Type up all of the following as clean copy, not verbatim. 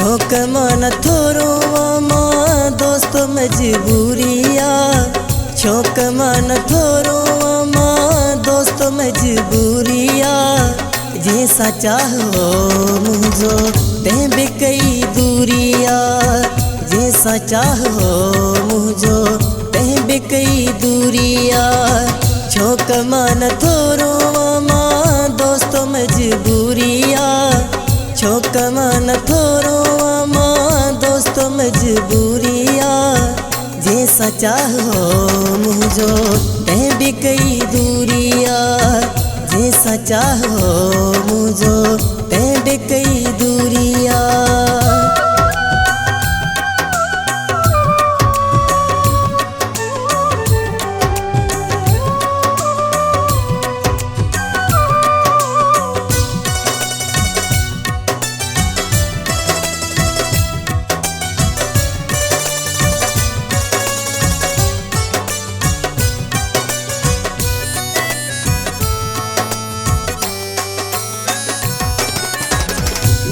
छोक मन थोरो मां दोस्त मजबूरिया छोक मन थोरो मां दोस्त मजबूरिया जैसा चाहो मुझो ते भी कई दूरिया जैसा चाहो मुझो ते भी कई दूरिया छोक मन थोरो मां दोस्त मजबूरिया छोक मन थोरो मां दोस्त मजबूरिया जैसा चाहो मुझो ते भी कई दूरिया जैसा चाहो मुझो ते भी कई दूरिया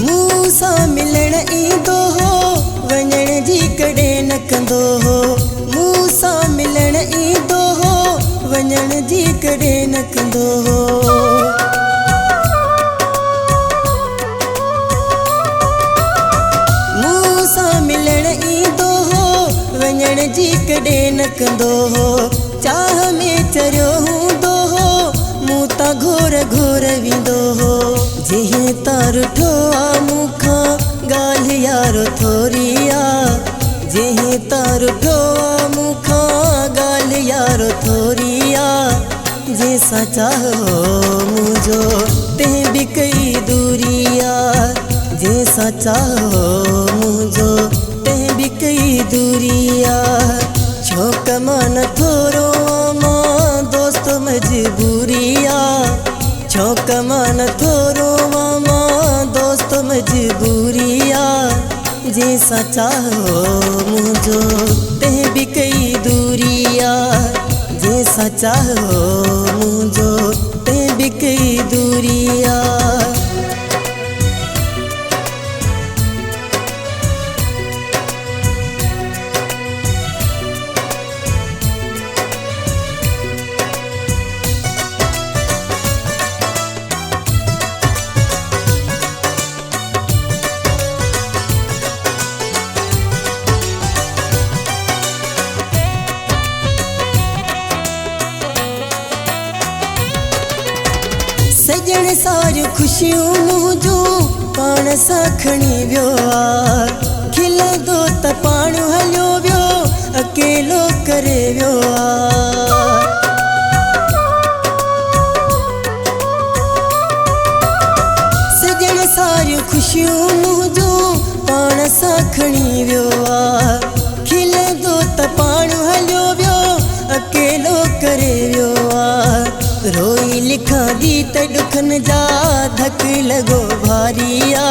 मूसा मिलण ईंदो हो वञण जी कॾहिं न कंदो हो मूसा मिलण ईंदो हो वञण जी कॾहिं न कंदो हो मूसा मिलण ईंदो हो वञण जी कॾहिं न कंदो हो चाह में चरियो हूंदो हो मूं तां घोर घोर वेंदो हो जंहिं तां रुठो आहे मूंखां ॻाल्हि यारो थोरिया जंहिं तां रुठो आहे मूंखां ॻाल्हि यारो थोरिया जंहिंसां चाहो मुंहिंजो तंहिं बि कई दूरिया जंहिंसां चाहो मुंहिंजो तंहिं बि कई दूरिया छोक मन थोरो मां दोस्त मजबूरिया छोक मन थोरो मां दोस्त मजबूरिया जैसा चाहो मुझो तंहिं भी कई दूरिया जैसा चाहो मुझो तंहिं भी कई दूरिया सजण सारियूं ख़ुशियूं मुंहिंजूं पाण सां खणी वियो आहे खिलंदो त पाण हलियो वियो अकेलो करे वियो आहे सजण सारियूं ख़ुशियूं मुंहिंजूं पाण सां खणी वियो आहे खिलंदो त पाण हलियो वियो अकेलो करे वियो आहे रोई लिखां दी त ॾुखनि जा धक लॻो भारिया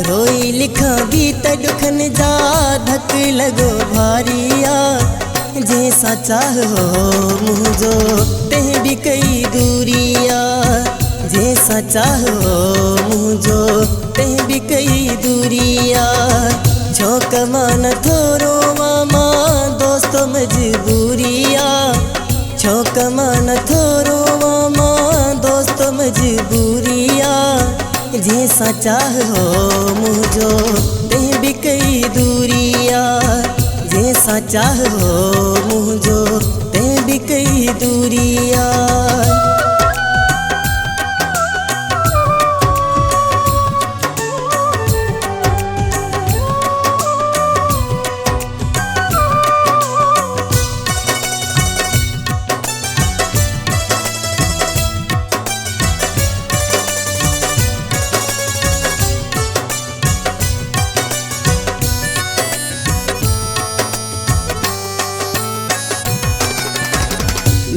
रोई लिखां दी त ॾुखनि जा धक लॻो भारिया जंहिंसां चाहो मुंहिंजो तंहिं बि कई दूरिया जंहिंसां चाहो मुंहिंजो तंहिं बि कई दूरिया छोक मन थोरो मां दोस्त मजबूरिया छोक मन थोरो मां दोस्त मजबूरिया जैसा चाहो मुझो तंहिं भी कई दूरिया जैसा चाहो मुझो तंहिं भी कई दूरिया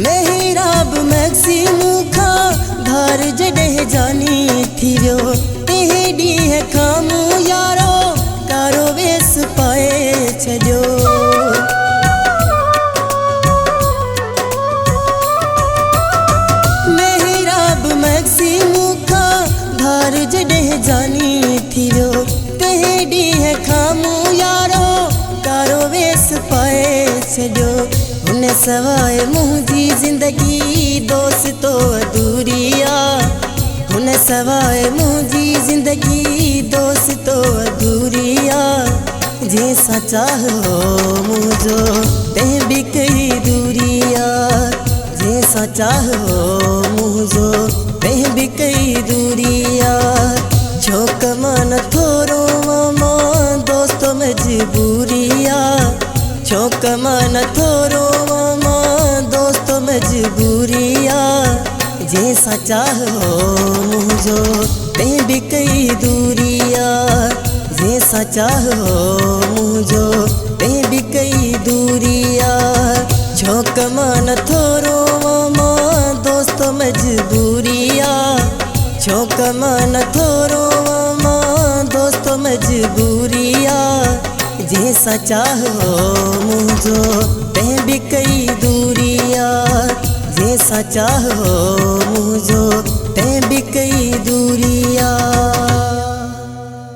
मेहराब मैक्सी मूंखां धार जॾहिं जानी थी वियो तंहिं ॾींहं खां मूं यारो कारो वेस पाए छॾियो मेहराब मैक्सी मूंखां धार जॾहिं जानी थी वियो तंहिं ॾींहं छॾियो हुन सवाइ मुंहिंजी ज़िंदगी दोस्तो अधूरी आहे हुन सवाइ मुंहिंजी ज़िंदगी दोस्तो अधूरी आहे जंहिंसां चाहो मुंहिंजो तंहिं बि कई दूरी आहे जंहिंसां चाहो मुंहिंजो तंहिं बि कई दूरी आहे छो कमां नथो रोवां मां दोस्त मजबूरी आहे छो कमां नथो रोवां मां दोस्त मजबूरी आहे जंहिंसां चाहो मुंहिंजो तंहिं बि कई दूरी आहे जंहिंसां चाहो मुंहिंजो तंहिं बि कई दूरी आहे छो कमां नथो रोवां मां दोस्त मजबूरी आहे छो कमां नथो रोवां मां दोस्त मजबूरी आहे जंहिंसां चाहो मुंहिंजो तंहिं बि कई दूरी आहे जंहिंसां चाहो मुंहिंजो तंहिं बि कई